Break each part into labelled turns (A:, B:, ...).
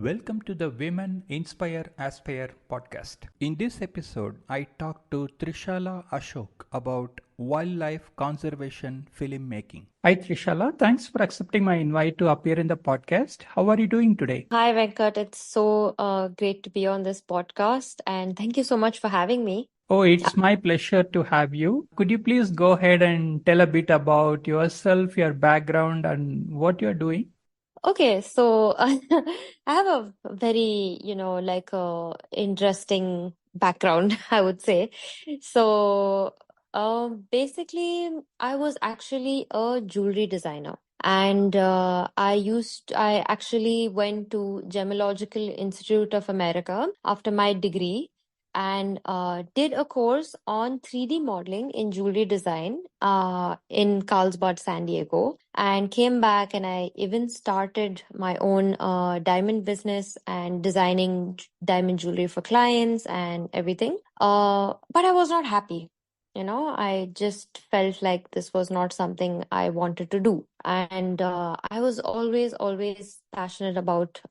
A: Welcome to the Women Inspire Aspire podcast. In this episode, I talk to Trishala Ashok about wildlife conservation filmmaking. Hi Trishala, thanks for accepting my invite to appear in the podcast. How are you doing today?
B: Hi, Venkat. It's so great to be on this podcast, and thank you so much for having me.
A: Oh, it's my pleasure to have you. Could you please go ahead and tell a bit about yourself, your background, and what you're doing?
B: Okay, so I have a very, interesting background, I would say. So, basically, I was actually a jewelry designer. And I actually went to Gemological Institute of America after my degree and did a course on 3D modeling in jewelry design in Carlsbad, San Diego, and came back and I even started my own diamond business and designing diamond jewelry for clients and everything. But I was not happy. I just felt like this was not something I wanted to do. And I was always passionate about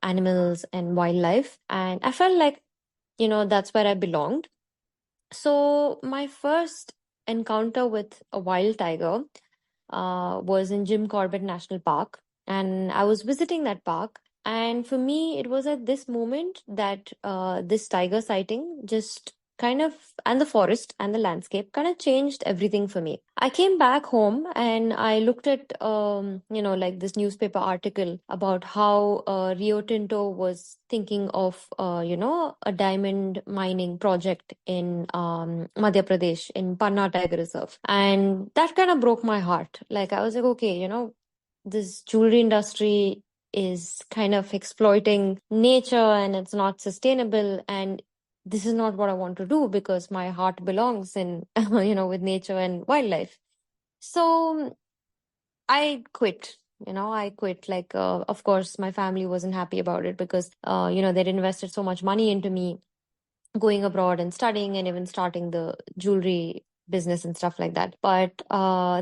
B: animals and wildlife. And I felt like that's where I belonged. So my first encounter with a wild tiger was in Jim Corbett National Park, and I was visiting that park. And for me, it was at this moment that this tiger sighting just kind of, and the forest and the landscape kind of changed everything for me. I came back home and I looked at, like this newspaper article about how Rio Tinto was thinking of, a diamond mining project in Madhya Pradesh in Panna Tiger Reserve. And that kind of broke my heart. Like, I was like, okay, this jewelry industry is kind of exploiting nature and it's not sustainable. And this is not what I want to do because my heart belongs in, with nature and wildlife. So I quit. I quit. Like, of course, my family wasn't happy about it because, they'd invested so much money into me going abroad and studying and even starting the jewelry business and stuff like that. But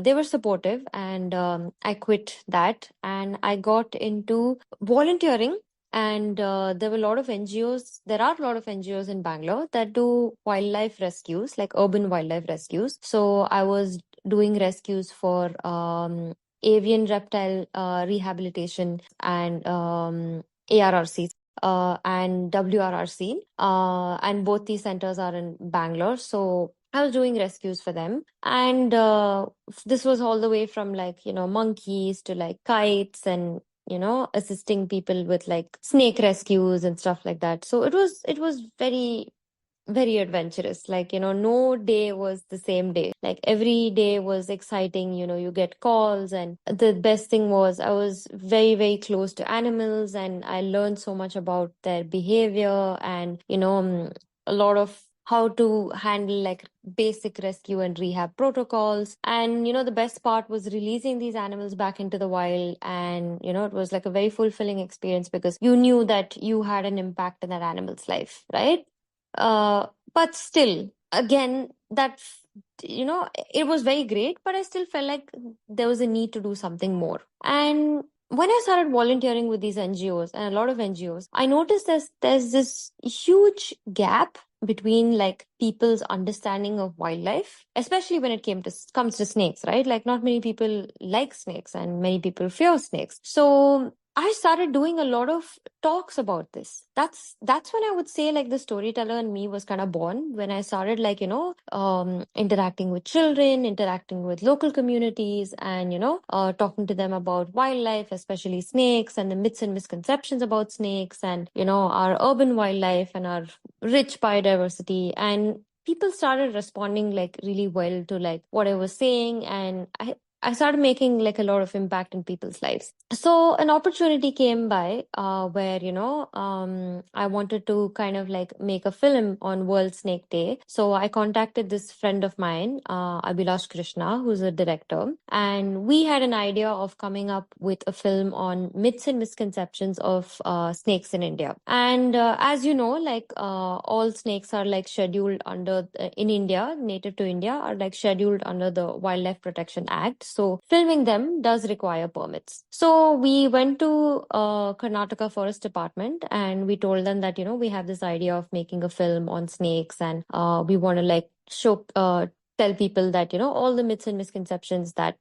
B: they were supportive, and I quit that and I got into volunteering. And there were a lot of NGOs. There are a lot of NGOs in Bangalore that do wildlife rescues, like urban wildlife rescues. So I was doing rescues for avian reptile rehabilitation and ARRC and WRRC. And both these centers are in Bangalore. So I was doing rescues for them. And this was all the way from monkeys to like kites and assisting people with like snake rescues and stuff like that. So it was very very adventurous. Like, no day was the same day. Like every day was exciting. You get calls, and the best thing was I was very, very close to animals, and I learned so much about their behavior and, a lot of how to handle like basic rescue and rehab protocols. And, the best part was releasing these animals back into the wild. And, it was like a very fulfilling experience because you knew that you had an impact in that animal's life, right? But still, again, it was very great, but I still felt like there was a need to do something more. And when I started volunteering with these NGOs and a lot of NGOs, I noticed there's this huge gap between like people's understanding of wildlife, especially when it comes to snakes, right? Like not many people like snakes and many people fear snakes. So I started doing a lot of talks about this. That's when I would say like the storyteller in me was kind of born, when I started like, interacting with children, interacting with local communities, and, talking to them about wildlife, especially snakes, and the myths and misconceptions about snakes, and, our urban wildlife and our rich biodiversity. And people started responding like really well to like what I was saying. And I started making like a lot of impact in people's lives. So an opportunity came by where, I wanted to kind of like make a film on World Snake Day. So I contacted this friend of mine, Abhilash Krishna, who's a director. And we had an idea of coming up with a film on myths and misconceptions of snakes in India. And as you know, like all snakes are like scheduled under, in India, native to India, are like scheduled under the Wildlife Protection Act. So filming them does require permits. So we went to Karnataka Forest Department and we told them that, we have this idea of making a film on snakes, and we want to tell people that, all the myths and misconceptions that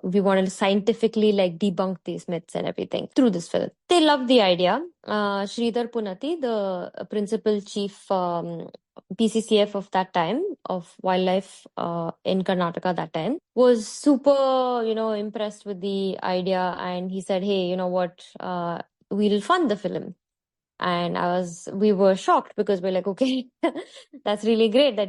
B: we want to scientifically debunk these myths and everything through this film. They loved the idea. Sridhar Punati, the principal chief PCCF of that time, of wildlife in Karnataka that time, was super, impressed with the idea, and he said, "Hey, you know what? We'll fund the film." And we were shocked because we're like, okay, that's really great that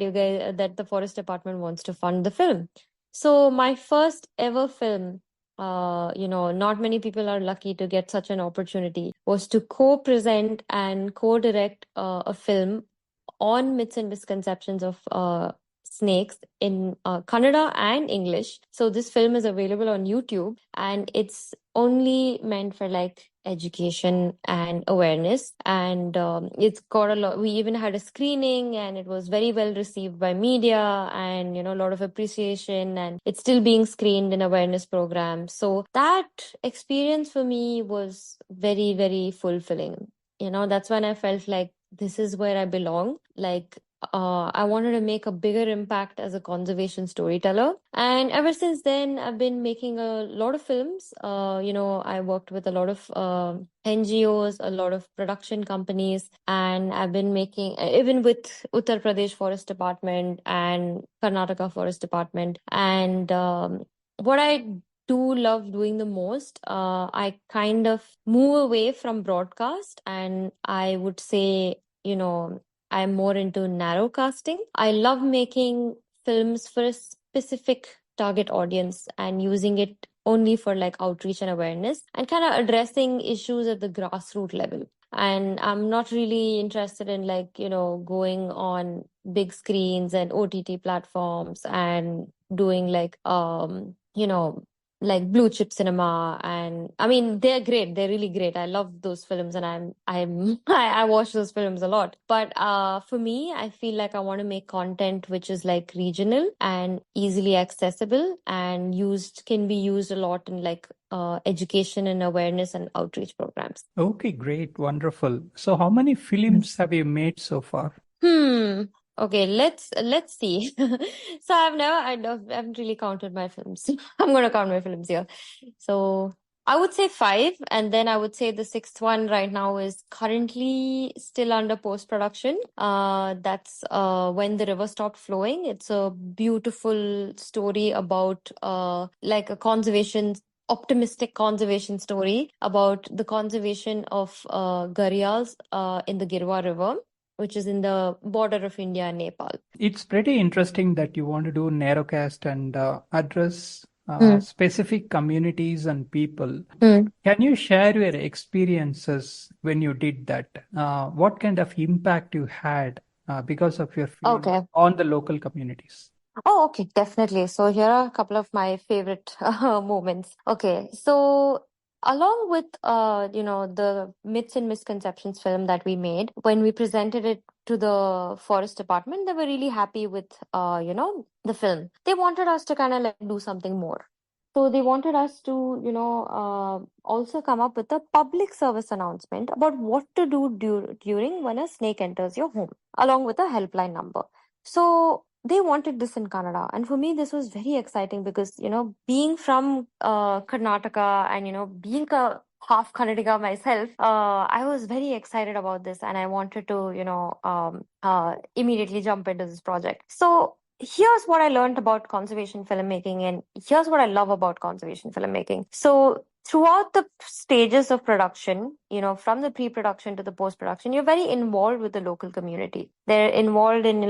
B: that the forest department wants to fund the film. So my first ever film, not many people are lucky to get such an opportunity, was to co-present and co-direct a film on myths and misconceptions of snakes in Kannada and English. So this film is available on YouTube, and it's only meant for education and awareness. And it's got a lot. We even had a screening, and it was very well received by media, and a lot of appreciation. And it's still being screened in awareness programs. So that experience for me was very, very fulfilling. That's when I felt like this is where I belong. I wanted to make a bigger impact as a conservation storyteller. And ever since then, I've been making a lot of films. I worked with a lot of NGOs, a lot of production companies, and I've been making, even with Uttar Pradesh Forest Department and Karnataka Forest Department. And what I do love doing the most, I kind of move away from broadcast, and I would say, I'm more into narrowcasting. I love making films for a specific target audience and using it only for outreach and awareness, and kind of addressing issues at the grassroots level. And I'm not really interested in going on big screens and OTT platforms and doing blue chip cinema. And I mean, they're great, they're really great, I love those films, and I watch those films a lot. But for me, I feel like I want to make content which is regional and easily accessible, and can be used a lot in education and awareness and outreach programs.
A: Okay, great, wonderful. So how many films have you made so far?
B: Okay, let's see. So I haven't really counted my films. I'm gonna count my films here. So I would say 5, and then I would say the 6th one right now is currently still under post-production. That's When the River Stopped Flowing. It's a beautiful story about a optimistic conservation story about the conservation of gharials in the Girwa River, which is in the border of India and Nepal.
A: It's pretty interesting that you want to do narrowcast and address specific communities and people. Can you share your experiences when you did that? What kind of impact you had because of your film on the local communities?
B: Oh, okay, definitely. So here are a couple of my favorite moments. Okay, so along with the myths and misconceptions film that we made, when we presented it to the forest department, they were really happy with the film. They wanted us to kind of do something more. So they wanted us to also come up with a public service announcement about what to do during when a snake enters your home, along with a helpline number. So they wanted this in Kannada. And for me, this was very exciting because, being from Karnataka and, being a half Kannadiga myself, I was very excited about this, and I wanted to, immediately jump into this project. So here's what I learned about conservation filmmaking, and here's what I love about conservation filmmaking. So throughout the stages of production, from the pre-production to the post-production, you're very involved with the local community. They're involved in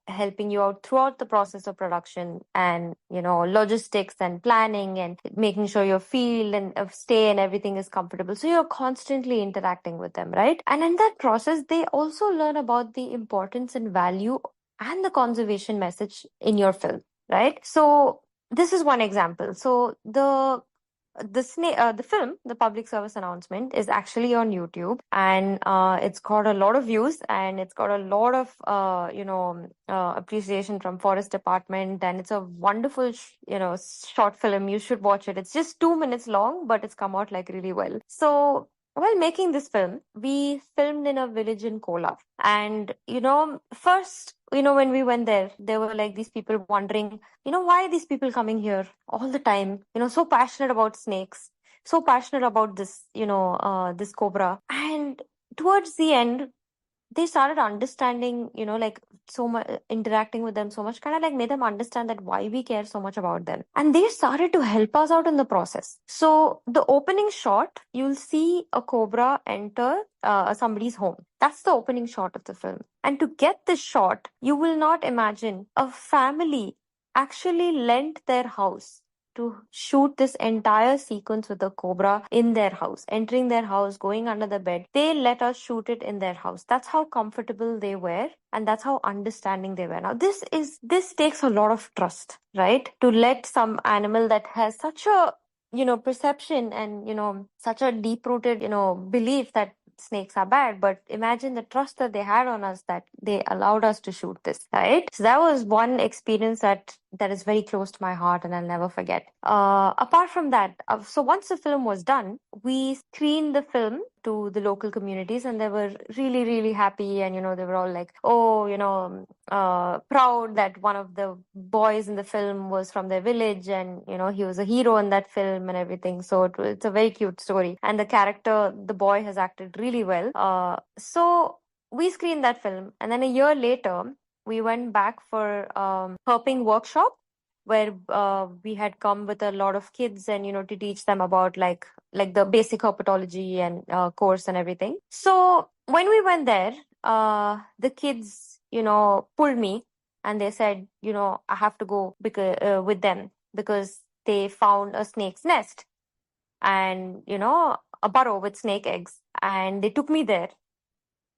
B: helping you out throughout the process of production, and logistics and planning and making sure your field and stay and everything is comfortable. So you're constantly interacting with them, right? And in that process, they also learn about the importance and value and the conservation message in your film, right? So this is one example. So the the film, the public service announcement, is actually on YouTube, and it's got a lot of views, and it's got a lot of appreciation from Forest Department, and it's a wonderful short film. You should watch it. It's just 2 minutes long, but it's come out like really well. So while making this film, we filmed in a village in Kolar. And, first, when we went there were like these people wondering, why are these people coming here all the time? So passionate about snakes, so passionate about this cobra. And towards the end, they started understanding, like so much, interacting with them so much, kind of like made them understand that why we care so much about them. And they started to help us out in the process. So the opening shot, you'll see a cobra enter somebody's home. That's the opening shot of the film. And to get this shot, you will not imagine a family actually lent their house to shoot this entire sequence with the cobra in their house, entering their house, going under the bed. They let us shoot it in their house. That's how comfortable they were, and that's how understanding they were. Now, this takes a lot of trust, right? To let some animal that has such a perception and such a deep rooted belief that snakes are bad, but imagine the trust that they had on us, that they allowed us to shoot this, right? So that was one experience that is very close to my heart, and I'll never forget. Apart from that, so once the film was done, we screened the film to the local communities, and they were really, really happy, and they were all like, oh, proud that one of the boys in the film was from their village, and he was a hero in that film and everything. So it's a very cute story, and the character, the boy, has acted really well. So we screened that film, and then a year later we went back for herping workshop, where we had come with a lot of kids, and to teach them about like the basic herpetology and course and everything. So when we went there, the kids pulled me, and they said, I have to go with them, because they found a snake's nest and a burrow with snake eggs, and they took me there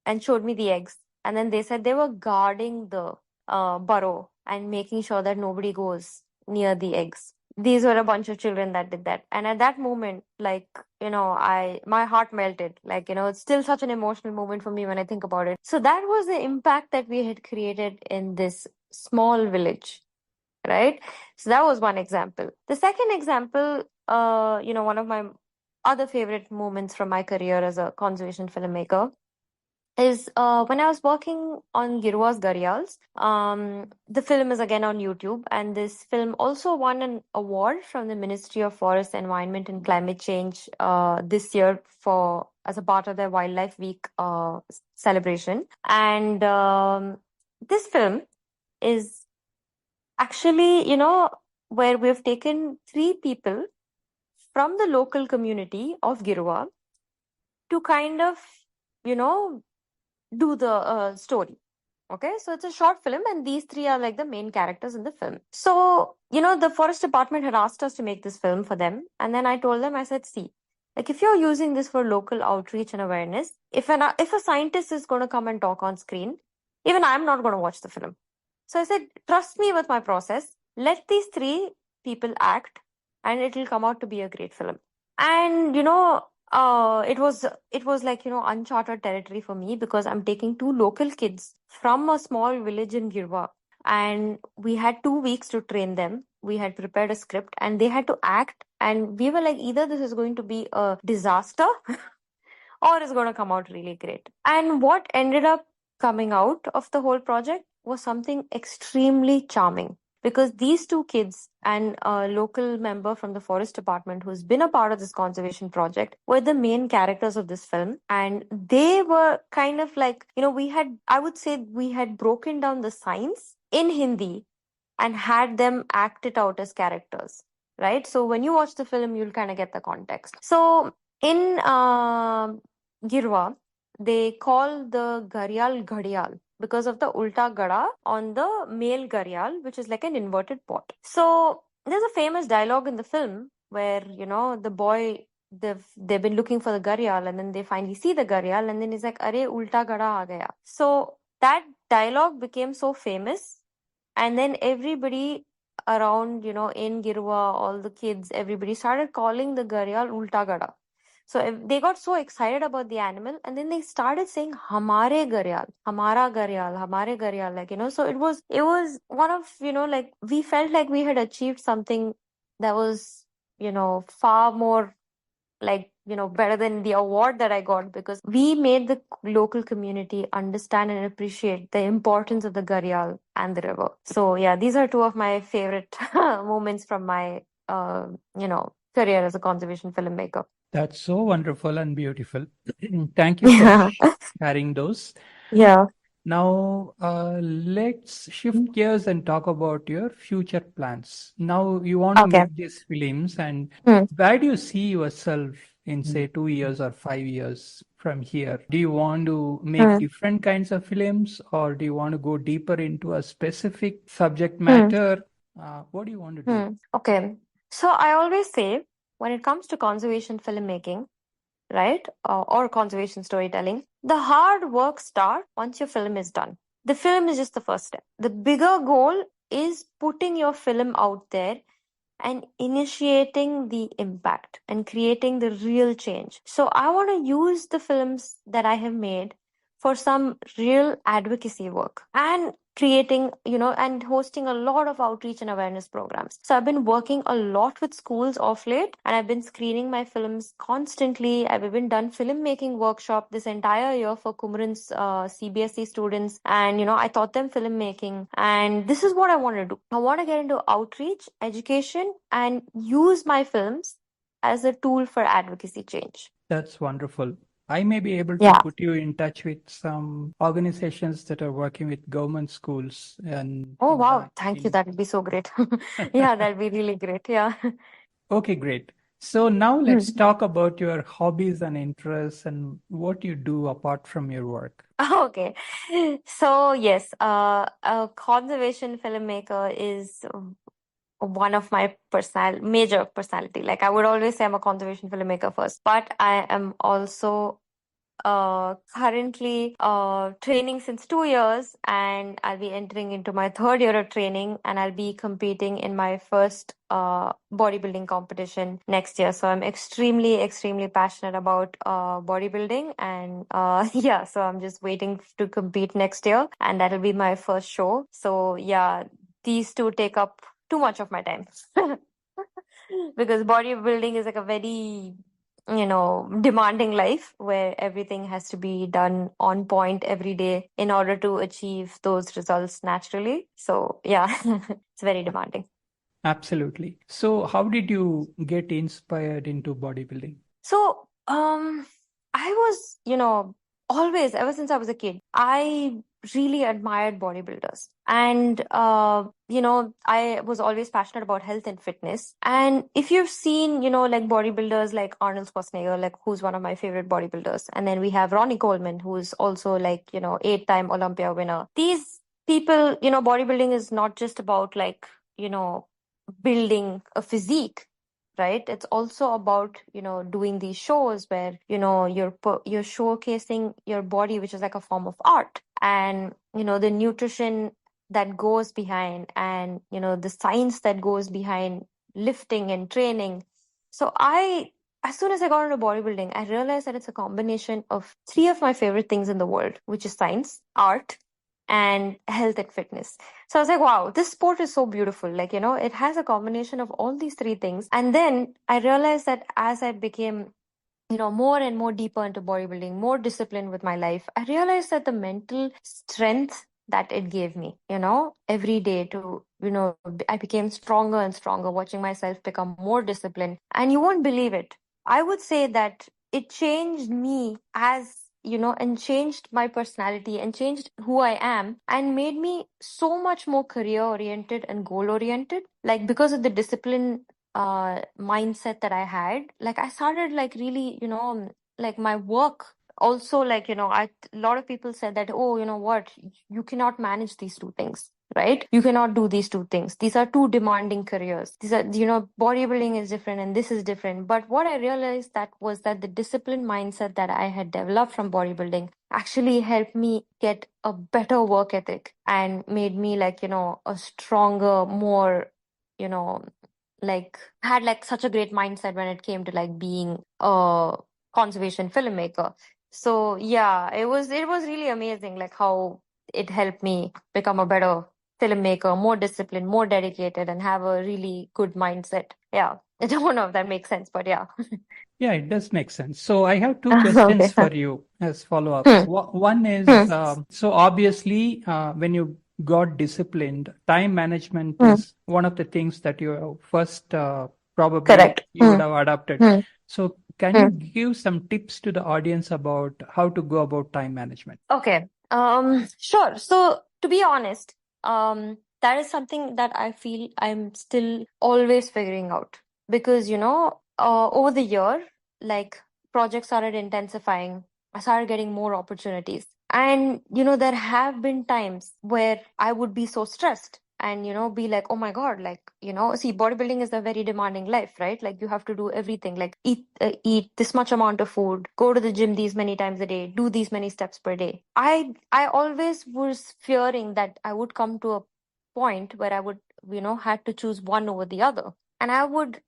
B: and showed me the eggs. And then they said they were guarding the burrow and making sure that nobody goes near the eggs. These were a bunch of children that did that. And at that moment, like, my heart melted. Like, it's still such an emotional moment for me when I think about it. So that was the impact that we had created in this small village, right? So that was one example. The second example, one of my other favorite moments from my career as a conservation filmmaker is when I was working on Girua's Gharials. The film is again on YouTube, and this film also won an award from the Ministry of Forest, Environment and Climate Change this year as a part of their Wildlife Week celebration. And this film is actually, where we've taken 3 people from the local community of Girua to kind of, do the story. Okay, so it's a short film, and these 3 are like the main characters in the film. So, the forest department had asked us to make this film for them. And then I told them, I said, see, like if you're using this for local outreach and awareness, if a scientist is going to come and talk on screen, even I'm not going to watch the film. So I said, trust me with my process. Let these 3 people act, and it will come out to be a great film. And, it was like, uncharted territory for me, because I'm taking 2 local kids from a small village in Girwa, and we had 2 weeks to train them. We had prepared a script, and they had to act, and we were like, either this is going to be a disaster or it's going to come out really great. And what ended up coming out of the whole project was something extremely charming, because these 2 kids and a local member from the forest department who's been a part of this conservation project were the main characters of this film. And they were kind of like, I would say we had broken down the science in Hindi and had them act it out as characters, right? So when you watch the film, you'll kind of get the context. So in Girwa, they call the Gharial Ghadial because of the ulta gada on the male Gharial, which is like an inverted pot. So there's a famous dialogue in the film where, the boy, they've been looking for the Gharial, and then they finally see the Gharial, and then he's like, Arey, ulta gada aa gaya. So that dialogue became so famous, and then everybody around, in Girwa, all the kids, everybody started calling the gharial Ulta Gada. So they got so excited about the animal, and then they started saying "Hamare gharial, Hamara gharial, Hamare gharial." Like, so it was one of, like, we felt like we had achieved something that was, far more, like, better than the award that I got, because we made the local community understand and appreciate the importance of the gharial and the river. So yeah, these are two of my favorite moments from my career as a conservation filmmaker.
A: That's so wonderful and beautiful. Thank you for
B: Yeah.
A: sharing those.
B: Yeah.
A: Now, let's shift gears and talk about your future plans. Now, you want to
B: Okay.
A: make these films, and
B: Hmm.
A: where do you see yourself in, say, 2 years or 5 years from here? Do you want to make
B: Hmm.
A: different kinds of films, or do you want to go deeper into a specific subject
B: Hmm.
A: matter? What do you want to do?
B: Okay. So I always say, when it comes to conservation filmmaking, right, or conservation storytelling, the hard work starts once your film is done. The film is just the first step. The bigger goal is putting your film out there and initiating the impact and creating the real change. So I want to use the films that I have made for some real advocacy work and creating, and hosting a lot of outreach and awareness programs. So I've been working a lot with schools of late, and I've been screening my films constantly. I've even done filmmaking workshop this entire year for Kumran's CBSE students, and I taught them filmmaking. And this is what I want to do. I want to get into outreach, education, and use my films as a tool for advocacy change.
A: That's wonderful. I may be able to
B: Yeah.
A: put you in touch with some organizations that are working with government schools and
B: Oh,
A: in
B: wow.
A: that
B: Thank you.
A: in
B: That would be so great. Yeah, that'd be really great. Yeah.
A: Okay, great. So now
B: Hmm.
A: let's talk about your hobbies and interests and what you do apart from your work.
B: Okay. So, yes, a conservation filmmaker is one of my major personality. Like, I would always say I'm a conservation filmmaker first, but I am also currently training since 2 years, and I'll be entering into my third year of training, and I'll be competing in my first bodybuilding competition next year. So I'm extremely, extremely passionate about bodybuilding, and yeah, so I'm just waiting to compete next year, and that'll be my first show. So yeah, these two take up too much of my time. Because bodybuilding is like a very, demanding life where everything has to be done on point every day in order to achieve those results naturally. So, yeah, it's very demanding.
A: Absolutely. So how did you get inspired into bodybuilding?
B: So, I was, always, ever since I was a kid, I really admired bodybuilders. And, I was always passionate about health and fitness. And if you've seen, like bodybuilders like Arnold Schwarzenegger, like who's one of my favorite bodybuilders. And then we have Ronnie Coleman, who's also like, 8-time Olympia winner. These people, bodybuilding is not just about like, building a physique, right? It's also about, doing these shows where, you're showcasing your body, which is like a form of art, and, the nutrition that goes behind, and, the science that goes behind lifting and training. So as soon as I got into bodybuilding, I realized that it's a combination of three of my favorite things in the world, which is science, art, and health and fitness. So I was like, wow, this sport is so beautiful. Like, it has a combination of all these three things. And then I realized that as I became, more and more deeper into bodybuilding, more disciplined with my life, I realized that the mental strength that it gave me, every day to, I became stronger and stronger, watching myself become more disciplined. And you won't believe it. I would say that it changed me and changed my personality and changed who I am and made me so much more career oriented and goal oriented. Like, because of the discipline mindset that I had, like I started like really, like my work also, like, a lot of people said that, oh, you know what, you cannot manage these two things. Right? You cannot do these two things. These are two demanding careers. These are, bodybuilding is different and this is different. But what I realized that was that the discipline mindset that I had developed from bodybuilding actually helped me get a better work ethic and made me like, a stronger, more like had like such a great mindset when it came to like being a conservation filmmaker. So yeah, it was really amazing like how it helped me become a better filmmaker, more disciplined, more dedicated, and have a really good mindset. Yeah. I don't know if that makes sense, but yeah.
A: Yeah, it does make sense. So I have two
B: Okay.
A: questions for you as follow-ups.
B: Hmm.
A: One
B: Hmm.
A: is, so obviously, when you got disciplined, time management
B: Hmm.
A: is one of the things that you first probably
B: Correct.
A: you
B: Hmm.
A: would have adopted.
B: Hmm.
A: So can you
B: Hmm.
A: give some tips to the audience about how to go about time management?
B: Okay. Sure. So to be honest, that is something that I feel I'm still always figuring out because, over the year, like projects started intensifying. I started getting more opportunities. And, there have been times where I would be so stressed and, be like, oh my God, like, see, bodybuilding is a very demanding life, right? Like you have to do everything, like eat this much amount of food, go to the gym these many times a day, do these many steps per day. I always was fearing that I would come to a point where I would, had to choose one over the other. And I would,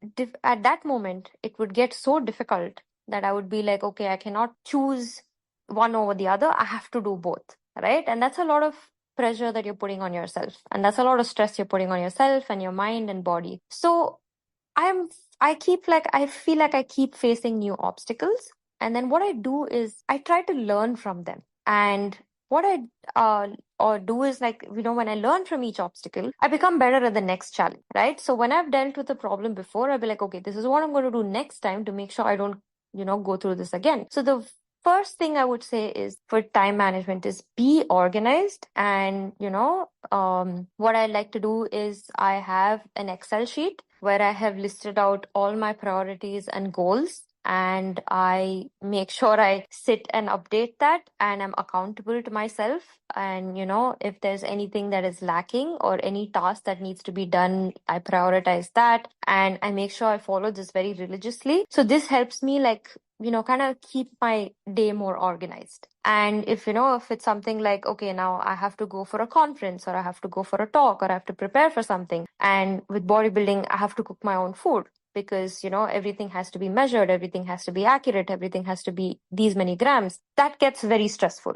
B: at that moment, it would get so difficult that I would be like, okay, I cannot choose one over the other. I have to do both, right? And that's a lot of pressure that you're putting on yourself. And that's a lot of stress you're putting on yourself and your mind and body. So I'm I feel like I keep facing new obstacles. And then what I do is I try to learn from them. And what I or do is like, when I learn from each obstacle, I become better at the next challenge, right? So when I've dealt with a problem before, I'll be like, okay, this is what I'm going to do next time to make sure I don't, go through this again. So the first thing I would say is for time management is be organized. And, what I like to do is I have an Excel sheet where I have listed out all my priorities and goals. And I make sure I sit and update that and I'm accountable to myself. And, if there's anything that is lacking or any task that needs to be done, I prioritize that and I make sure I follow this very religiously. So this helps me like, kind of keep my day more organized. And if it's something like, okay, now I have to go for a conference or I have to go for a talk or I have to prepare for something. And with bodybuilding, I have to cook my own food because, everything has to be measured, everything has to be accurate, everything has to be these many grams. That gets very stressful.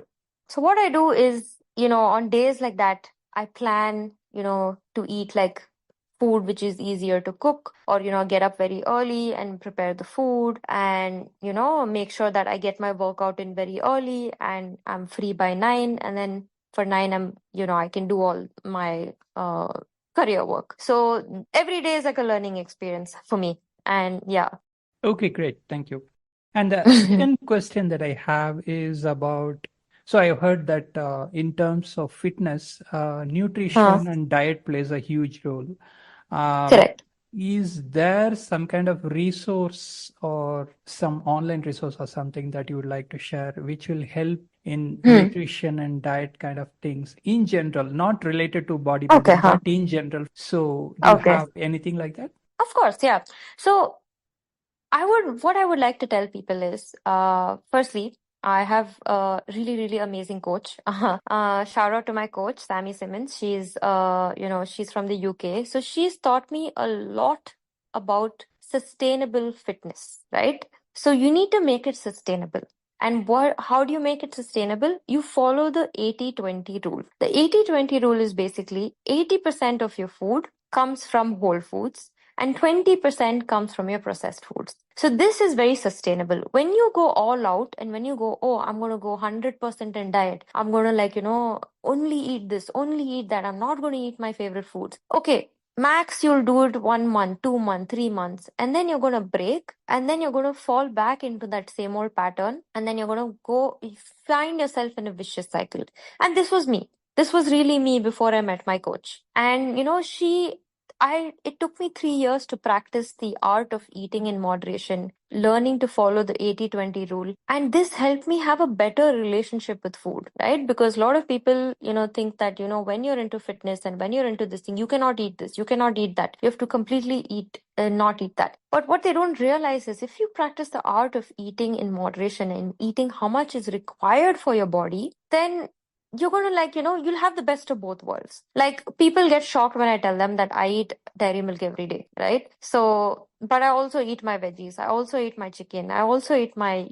B: So what I do is, on days like that, I plan, to eat like food which is easier to cook or get up very early and prepare the food and make sure that I get my workout in very early and I'm free by 9 and then for 9 I'm I can do all my career work. So every day is like a learning experience for me. And yeah.
A: Okay, great. Thank you. And the second question that I have is about, so I heard that in terms of fitness,
B: Huh.
A: nutrition and diet plays a huge role. Um,
B: Correct.
A: is there some kind of resource or some online resource or something that you would like to share which will help in
B: Hmm.
A: nutrition and diet kind of things in general, not related to
B: Okay,
A: bodybuilding,
B: huh.
A: but in general? So do you
B: Okay.
A: have anything like that?
B: Of course, yeah. So what I would like to tell people is, firstly, I have a really, really amazing coach. Shout out to my coach, Sammy Simmons. She's from the UK. So she's taught me a lot about sustainable fitness, right? So you need to make it sustainable. And how do you make it sustainable? You follow the 80-20 rule. The 80-20 rule is basically 80% of your food comes from whole foods and 20% comes from your processed foods. So this is very sustainable. When you go all out and when you go, oh, I'm going to go 100% in diet. I'm going to only eat this, only eat that. I'm not going to eat my favorite foods. Okay. Max, you'll do it 1 month, 2 months, 3 months, and then you're going to break, and then you're going to fall back into that same old pattern, and then you're going to go find yourself in a vicious cycle. And this was me. This was really me before I met my coach. And, it took me 3 years to practice the art of eating in moderation, learning to follow the 80-20 rule. And this helped me have a better relationship with food, right? Because a lot of people, think that, when you're into fitness and when you're into this thing, you cannot eat this, you cannot eat that. You have to completely not eat that. But what they don't realize is if you practice the art of eating in moderation and eating how much is required for your body, then you're going to like, you'll have the best of both worlds. Like people get shocked when I tell them that I eat dairy milk every day, right? So, but I also eat my veggies. I also eat my chicken. I also eat my,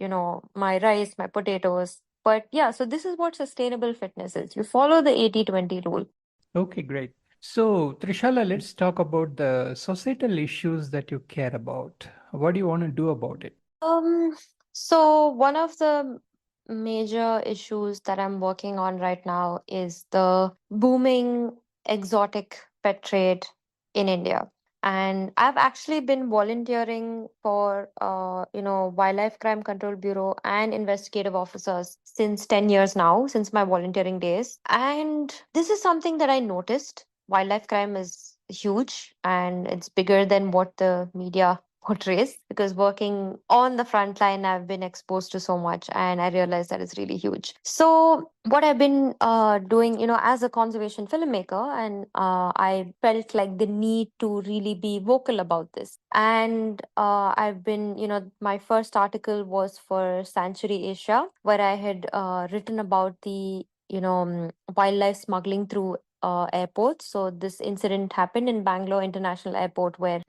B: my rice, my potatoes. But yeah, so this is what sustainable fitness is. You follow the 80-20 rule.
A: Okay, great. So, Trishala, let's talk about the societal issues that you care about. What do you want to do about it?
B: So one of the major issues that I'm working on right now is the booming exotic pet trade in India. And I've actually been volunteering for, Wildlife Crime Control Bureau and investigative officers since 10 years now, since my volunteering days. And this is something that I noticed. Wildlife crime is huge and it's bigger than what the media portrays, because working on the front line I've been exposed to so much and I realized that it's really huge. So what I've been doing, as a conservation filmmaker, and I felt like the need to really be vocal about this. And I've been, my first article was for Sanctuary Asia, where I had written about the wildlife smuggling through airports. So this incident happened in Bangalore International Airport, where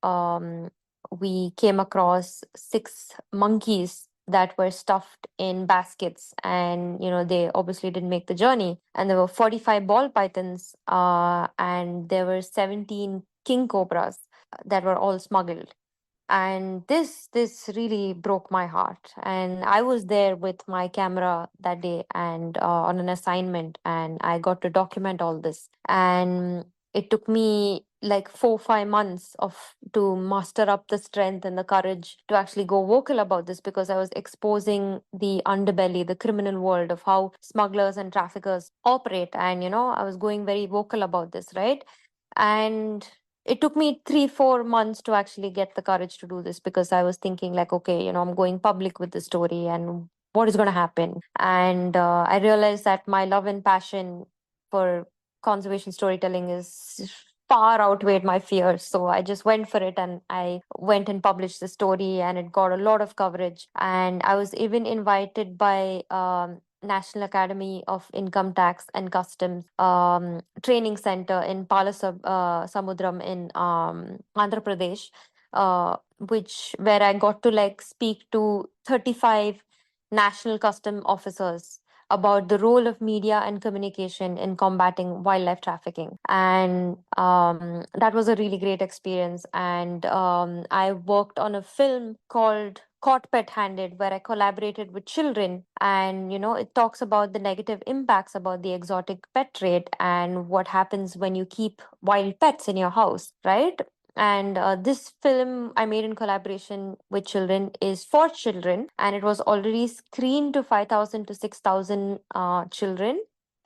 B: um, we came across 6 monkeys that were stuffed in baskets, and they obviously didn't make the journey. And there were 45 ball pythons, and there were 17 king cobras that were all smuggled. And this really broke my heart, and I was there with my camera that day, and on an assignment, and I got to document all this. And it took me like 4 5 months of to muster up the strength and the courage to actually go vocal about this, because I was exposing the underbelly, the criminal world of how smugglers and traffickers operate. And I was going very vocal about this, right? And it took me 3 4 months to actually get the courage to do this, because I was thinking like, okay, I'm going public with the story, and what is going to happen. And I realized that my love and passion for conservation storytelling is far outweighed my fears. So I just went for it, and I went and published the story, and it got a lot of coverage. And I was even invited by National Academy of Income Tax and Customs training center in Samudram in Andhra Pradesh, where I got to like speak to 35 national custom officers about the role of media and communication in combating wildlife trafficking. And that was a really great experience. And I worked on a film called Caught Pet Handed, where I collaborated with children. And, it talks about the negative impacts about the exotic pet trade and what happens when you keep wild pets in your house, right? And this film I made in collaboration with children is for children, and it was already screened to 5,000 to 6,000 children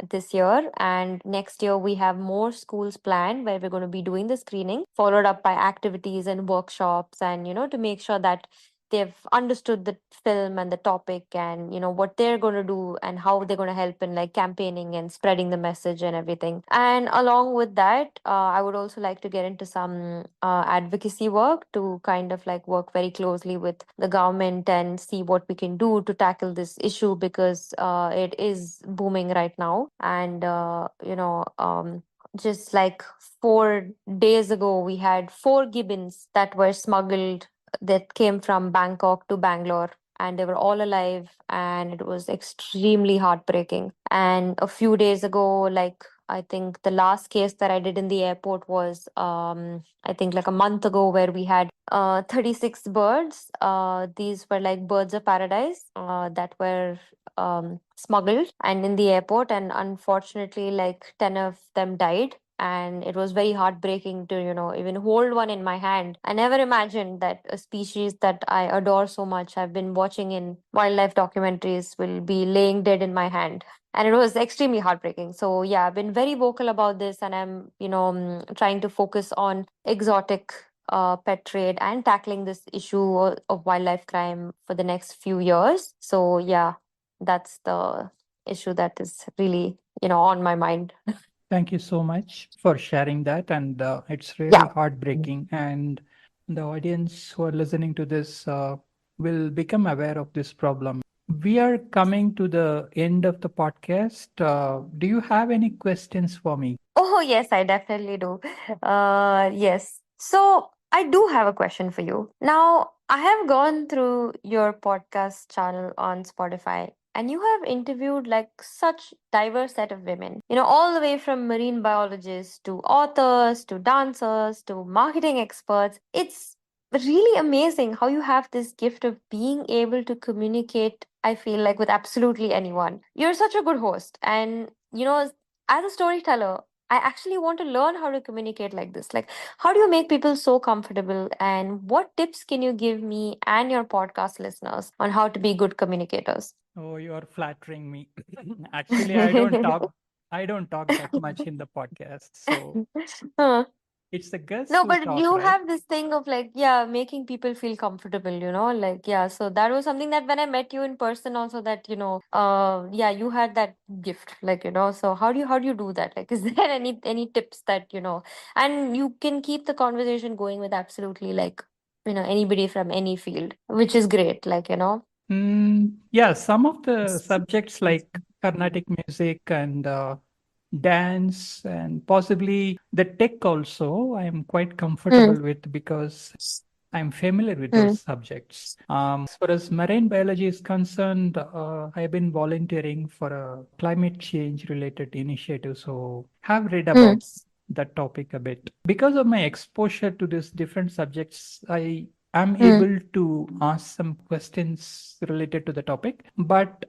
B: this year. And next year, we have more schools planned where we're going to be doing the screening, followed up by activities and workshops, and, to make sure that they've understood the film and the topic, and what they're going to do and how they're going to help in like campaigning and spreading the message and everything. And along with that, I would also like to get into some advocacy work to kind of like work very closely with the government and see what we can do to tackle this issue, because it is booming right now. And just like 4 days ago, we had 4 gibbons that were smuggled, that came from Bangkok to Bangalore, and they were all alive, and it was extremely heartbreaking. And a few days ago, like I think the last case that I did in the airport was I think like a month ago, where we had 36 birds. These were like birds of paradise that were smuggled and in the airport, and unfortunately like 10 of them died. And it was very heartbreaking to even hold one in my hand. I never imagined that a species that I adore so much, I've been watching in wildlife documentaries, will be laying dead in my hand. And it was extremely heartbreaking. So yeah, I've been very vocal about this, and I'm trying to focus on exotic pet trade and tackling this issue of wildlife crime for the next few years. So yeah, that's the issue that is really on my mind.
A: Thank you so much for sharing that. And it's really
B: Yeah.
A: heartbreaking. And the audience who are listening to this will become aware of this problem. We are coming to the end of the podcast. Do you have any questions for me?
B: Oh, yes, I definitely do. Yes. So I do have a question for you. Now, I have gone through your podcast channel on Spotify, and you have interviewed like such diverse set of women, all the way from marine biologists to authors to dancers to marketing experts. It's really amazing how you have this gift of being able to communicate, I feel like, with absolutely anyone. You're such a good host, and as a storyteller, I actually want to learn how to communicate like this. Like, how do you make people so comfortable? And what tips can you give me and your podcast listeners on how to be good communicators?
A: Oh, you are flattering me. Actually, I don't talk. I don't talk that much in the podcast. So
B: Huh.
A: it's the guests
B: No,
A: who
B: but
A: talk,
B: you
A: right?
B: have this thing of like, yeah, making people feel comfortable, like, yeah. So that was something that when I met you in person, also that, yeah, you had that gift, like, so how do you do that? Like, is there any tips that, and you can keep the conversation going with absolutely like, anybody from any field, which is great, like.
A: Yeah, some of the subjects like Carnatic music and dance and possibly the tech also, I am quite
B: Mm,
A: comfortable with because I'm familiar with those
B: mm,
A: subjects. As far as marine biology is concerned, I've been volunteering for a climate change related initiative, so have read
B: mm,
A: about that topic a bit. Because of my exposure to these different subjects, I am
B: mm,
A: able to ask some questions related to the topic. But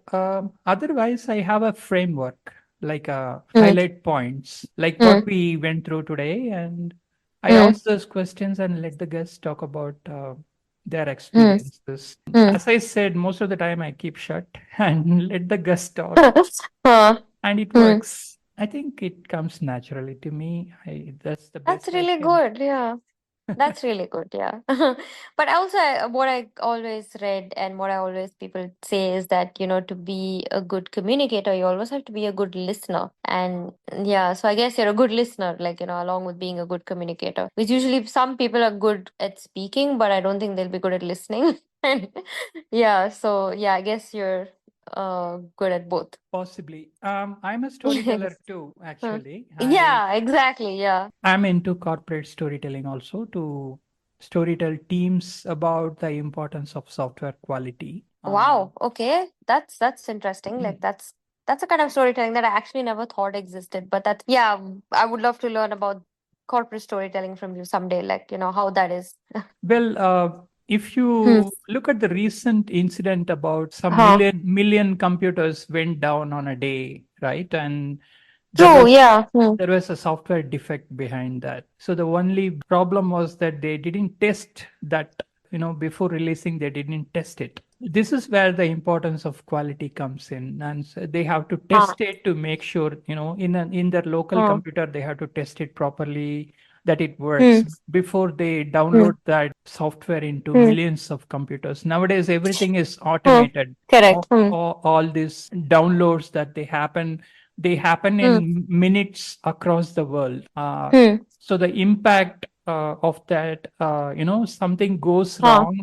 A: otherwise, I have a framework, like
B: mm,
A: highlight points, like what
B: mm,
A: we went through today. And I
B: mm,
A: ask those questions and let the guests talk about their
B: mm,
A: experiences.
B: mm.
A: As I said, most of the time I keep shut and let the guests talk,
B: Huh.
A: and it
B: Mm.
A: works. I think it comes naturally to me. That's the
B: That's
A: best I
B: really
A: can.
B: good. Yeah. That's really good, yeah. But also, what I always read and what I always people say is that, to be a good communicator, you always have to be a good listener. And yeah, so I guess you're a good listener, like, along with being a good communicator. Which usually some people are good at speaking, but I don't think they'll be good at listening. And yeah, so yeah, I guess you're good at both.
A: Possibly. I'm a storyteller
B: Yes.
A: too,
B: Huh.
A: actually.
B: Yeah, exactly. Yeah.
A: I'm into corporate storytelling also to storytell teams about the importance of software quality.
B: Wow. Okay. That's interesting. Like that's a kind of storytelling that I actually never thought existed. But that yeah, I would love to learn about corporate storytelling from you someday. Like, how that is.
A: Well, if
B: Hmm.
A: you look at the recent incident about some
B: Huh.
A: million computers went down on a day, right? And there
B: True.
A: was
B: Yeah. Hmm.
A: there was a software defect behind that. So the only problem was that they didn't test that, before releasing, they didn't test it. This is where the importance of quality comes in. And so they have to
B: Huh.
A: test it to make sure, in their local
B: Huh.
A: computer, they have to test it properly that it
B: Hmm.
A: works before they
B: Hmm.
A: download that software into
B: Hmm.
A: millions of computers. Nowadays, everything is
B: Hmm.
A: automated.
B: Correct. Hmm.
A: All these downloads that they happen
B: Hmm.
A: in minutes across the world.
B: Hmm.
A: So the impact of that, something goes
B: Huh.
A: wrong,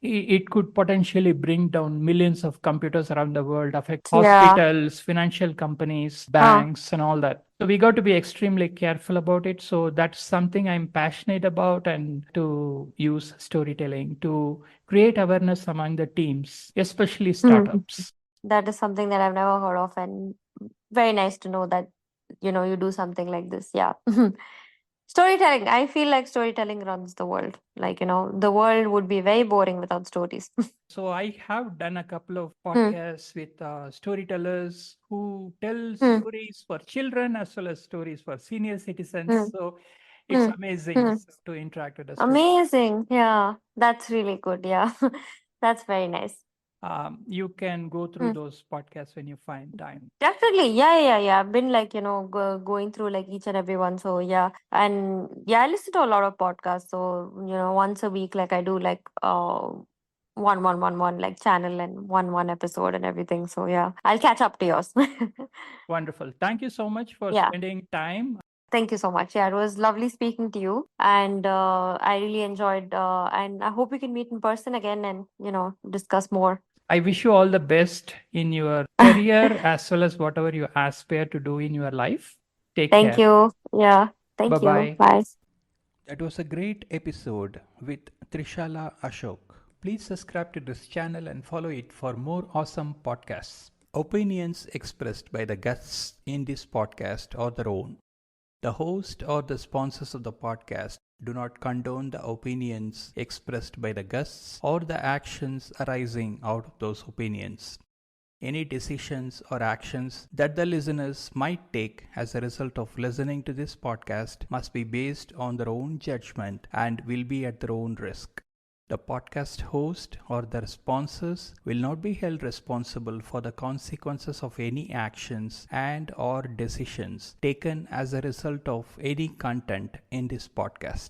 A: it could potentially bring down millions of computers around the world, affect
B: Yeah.
A: hospitals, financial companies,
B: Huh.
A: banks, and all that. So we got to be extremely careful about it. So that's something I'm passionate about, and to use storytelling to create awareness among the teams, especially
B: Hmm.
A: startups.
B: That is something that I've never heard of, and very nice to know that you do something like this. Yeah. Storytelling. I feel like storytelling runs the world. Like, the world would be very boring without stories.
A: So I have done a couple of
B: Hmm.
A: podcasts with storytellers who tell
B: Hmm.
A: stories for children as well as stories for senior citizens.
B: Hmm.
A: So it's
B: Hmm.
A: amazing
B: Hmm.
A: to interact with the story.
B: Amazing. Yeah. That's really good. Yeah. That's very nice.
A: You can go through
B: Hmm.
A: those podcasts when you find time.
B: Definitely. Yeah, yeah, yeah. I've been like, going through like each and every one. So yeah. And yeah, I listen to a lot of podcasts. So, once a week, like I do like one like channel and one episode and everything. So yeah. I'll catch up to yours.
A: Wonderful. Thank you so much for
B: Yeah.
A: spending time.
B: Thank you so much. Yeah, it was lovely speaking to you. And I really enjoyed and I hope we can meet in person again and, discuss more.
A: I wish you all the best in your career as well as whatever you aspire to do in your life. Take
B: Thank
A: care.
B: you. Yeah.
A: Bye
B: Thank you.
A: bye.
B: Bye.
A: That was a great episode with Trishala Ashok. Please subscribe to this channel and follow it for more awesome podcasts. Opinions expressed by the guests in this podcast are their own. The host or the sponsors of the podcast do not condone the opinions expressed by the guests or the actions arising out of those opinions. Any decisions or actions that the listeners might take as a result of listening to this podcast must be based on their own judgment and will be at their own risk. The podcast host or their sponsors will not be held responsible for the consequences of any actions and or decisions taken as a result of any content in this podcast.